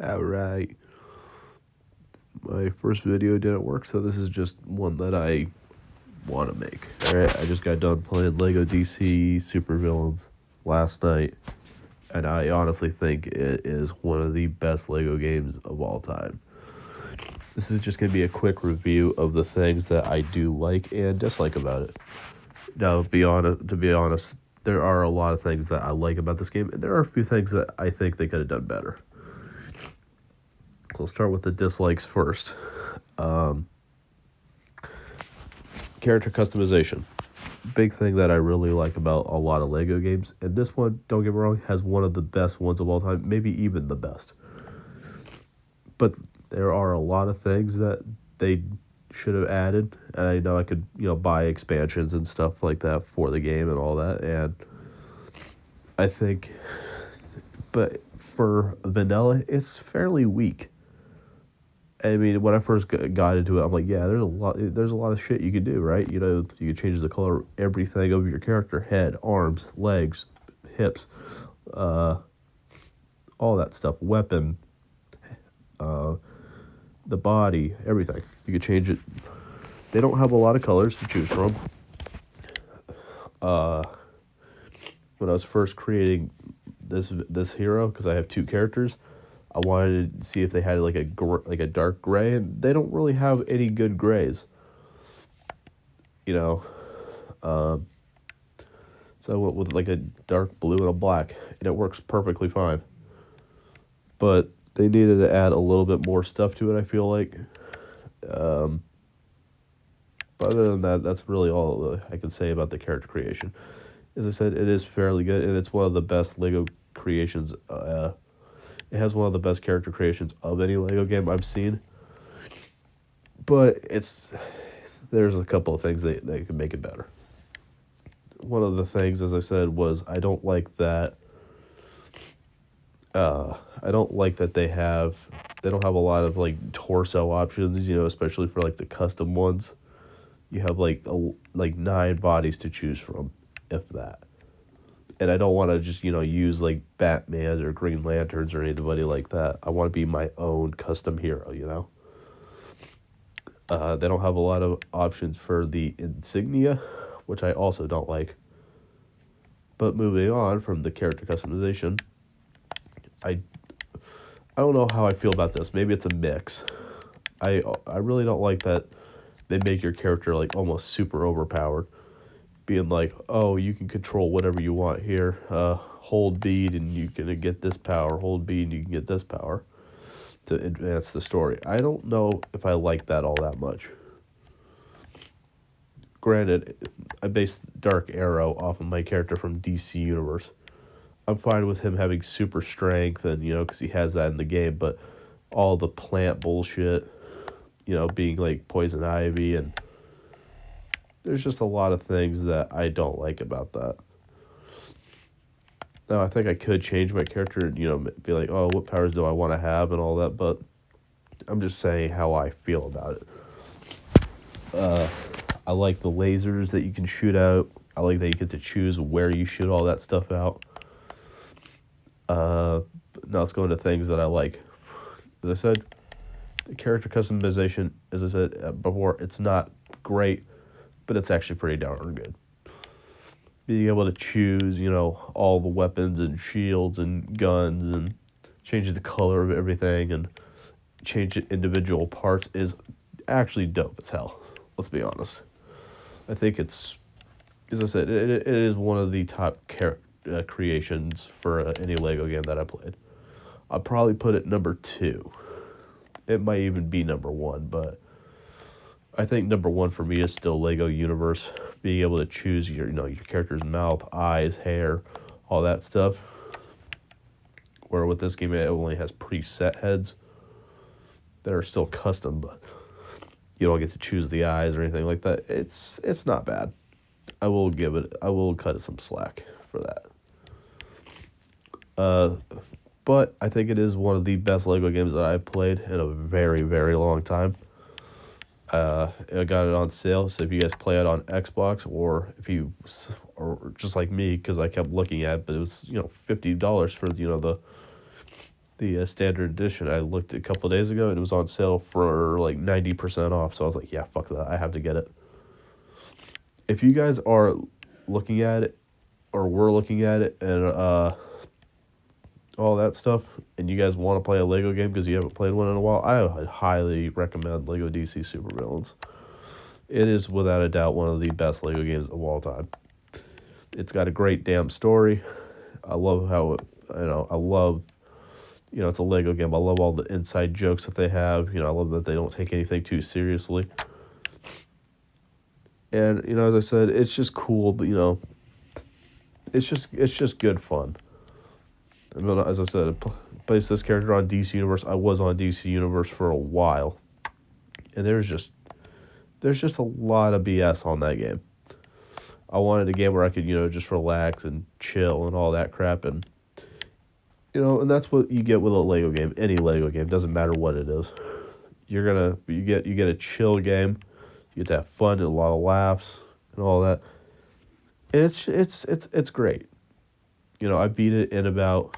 Alright, my first video didn't work, so this is just one that I want to make. Alright, I just got done playing Lego DC Supervillains last night, and I honestly think it is one of the best Lego games of all time. This is just going to be a quick review of the things that I do like and dislike about it. Now, to be honest, there are a lot of things that I like about this game, and there are a few things that I think they could have done better. So we'll start with the dislikes first. Character customization. Big thing that I really like about a lot of Lego games, and this one, don't get me wrong, has one of the best ones of all time, maybe even the best. But there are a lot of things that they should have added, and I know I could, buy expansions and stuff like that for the game and all that, and I think, but for vanilla, it's fairly weak. I mean, when I first got into it, I'm like, yeah, there's a lot of shit you could do, right? You could change the color, everything of your character, head, arms, legs, hips, all that stuff, weapon, the body, everything. You could change it. They don't have a lot of colors to choose from. When I was first creating this hero, because I have two characters, I wanted to see if they had like a dark gray, and they don't really have any good grays. So I went with like a dark blue and a black, and it works perfectly fine. But they needed to add a little bit more stuff to it, I feel like. But other than that, that's really all I can say about the character creation. As I said, it is fairly good, and it's one of the best Lego creations. It has one of the best character creations of any Lego game I've seen. But there's a couple of things they could make it better. One of the things, as I said, was I don't like that. I don't like that they don't have a lot of like torso options. Especially for like the custom ones. You have like 9 bodies to choose from, if that. And I don't want to just, use like Batman or Green Lanterns or anybody like that. I want to be my own custom hero, They don't have a lot of options for the insignia, which I also don't like. But moving on from the character customization, I don't know how I feel about this. Maybe it's a mix. I really don't like that they make your character like almost super overpowered. Being like, oh, you can control whatever you want here. Hold bead and you can get this power. Hold bead and you can get this power to advance the story. I don't know if I like that all that much. Granted, I based Dark Arrow off of my character from DC Universe. I'm fine with him having super strength and, because he has that in the game, but all the plant bullshit, being like poison ivy, and there's just a lot of things that I don't like about that. Now, I think I could change my character and, be like, oh, what powers do I want to have and all that, but I'm just saying how I feel about it. I like the lasers that you can shoot out. I like that you get to choose where you shoot all that stuff out. Now let's go into things that I like. As I said, the character customization, as I said before, it's not great, but it's actually pretty darn good. Being able to choose, all the weapons and shields and guns and change the color of everything and change individual parts is actually dope as hell. Let's be honest. I think it's, as I said, it is one of the top creations for any Lego game that I played. I'd probably put it number 2. It might even be number 1, but I think number 1 for me is still Lego Universe. Being able to choose your character's mouth, eyes, hair, all that stuff. Where with this game, it only has preset heads that are still custom, but you don't get to choose the eyes or anything like that. It's not bad. I will cut it some slack for that. But I think it is one of the best Lego games that I've played in a very, very long time. I got it on sale, so if you guys play it on Xbox, or just like me, because I kept looking at it, but it was $50 for the the standard edition. I looked a couple days ago and it was on sale for like 90% off. So I was like, yeah, fuck that. I have to get it. If you guys are looking at it or were looking at it and all that stuff, and you guys want to play a Lego game because you haven't played one in a while, I would highly recommend Lego DC Supervillains. It is without a doubt one of the best Lego games of all time. It's got a great damn story. I love how I love, it's a Lego game. I love all the inside jokes that they have. I love that they don't take anything too seriously. And, as I said, it's just cool, it's just good fun. As I said, I placed this character on DC Universe. I was on DC Universe for a while. And there's just a lot of BS on that game. I wanted a game where I could, just relax and chill and all that crap. And, and that's what you get with a Lego game. Any Lego game, doesn't matter what it is. You get a chill game. You get to have fun and a lot of laughs and all that. And it's great. I beat it in about,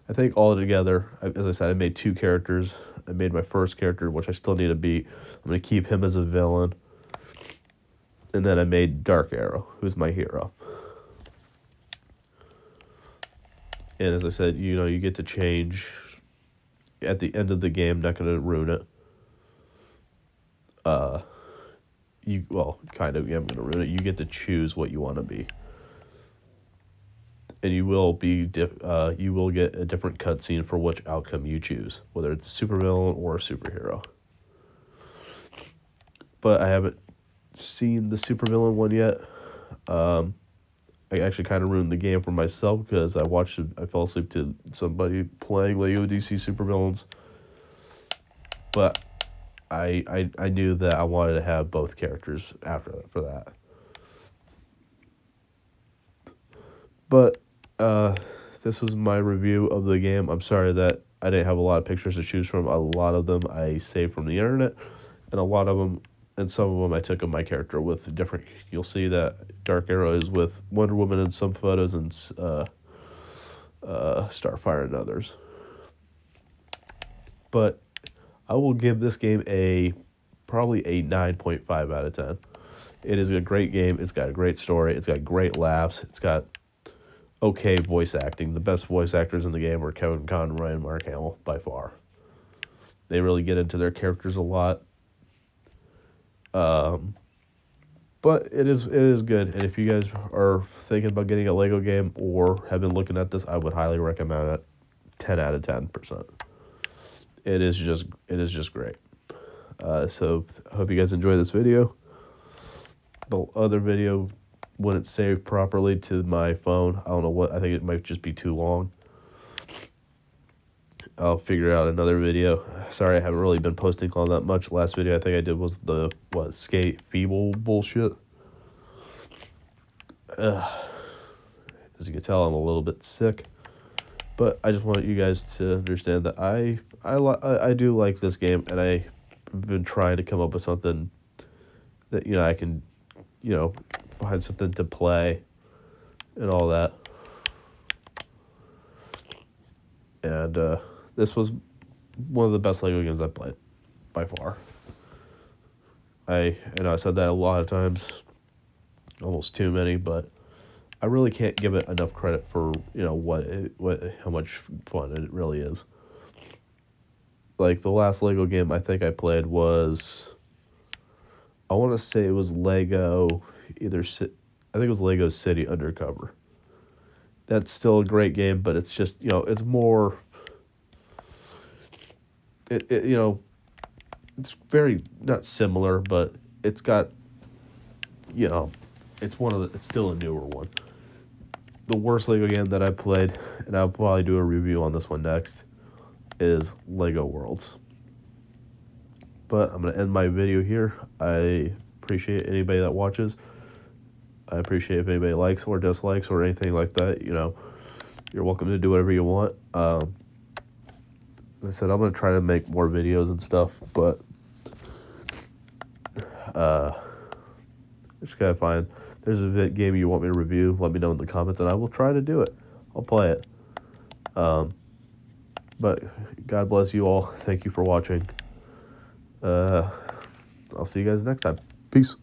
I think altogether, as I said, I made 2 characters. I made my first character, which I still need to beat. I'm going to keep him as a villain. And then I made Dark Arrow, who's my hero. And as I said, you get to change at the end of the game. Not going to ruin it. Kind of. Yeah, I'm going to ruin it. You get to choose what you want to be. And you will get a different cutscene for which outcome you choose, whether it's a supervillain or a superhero. But I haven't seen the supervillain one yet. I actually kind of ruined the game for myself because I fell asleep to somebody playing Lego DC Supervillains. But I knew that I wanted to have both characters for that. But this was my review of the game. I'm sorry that I didn't have a lot of pictures to choose from. A lot of them I saved from the internet, and some of them I took of my character with different. You'll see that Dark Arrow is with Wonder Woman in some photos and Starfire in others. But I will give this game probably a 9.5 out of 10. It is a great game. It's got a great story. It's got great laughs. It's got okay voice acting. The best voice actors in the game are Kevin Conroy and Mark Hamill by far. They really get into their characters a lot. But it is good. And if you guys are thinking about getting a Lego game or have been looking at this, I would highly recommend it. 10 out of 10%. It is just great. So I hope you guys enjoy this video. The other video wouldn't save properly to my phone. I don't know what. I think it might just be too long. I'll figure out another video. Sorry, I haven't really been posting on that much. Last video I think I did was the skate feeble bullshit. As you can tell, I'm a little bit sick, but I just want you guys to understand that I do like this game, and I've been trying to come up with something that I can find something to play and all that. And this was one of the best Lego games I've played, by far. I said that a lot of times, almost too many, but I really can't give it enough credit for how much fun it really is. Like the last Lego game I think I played was, I want to say it was Lego, I think it was Lego City Undercover. That's still a great game, but it's just it's more. It's very not similar, but it's got, it's still a newer one. The worst Lego game that I played, and I'll probably do a review on this one next, is Lego Worlds. But I'm going to end my video here. I appreciate anybody that watches. I appreciate if anybody likes or dislikes or anything like that. You're welcome to do whatever you want. As I said, I'm going to try to make more videos and stuff, but just gotta find. There's a game you want me to review, let me know in the comments, and I will try to do it. I'll play it. But God bless you all. Thank you for watching. I'll see you guys next time. Peace.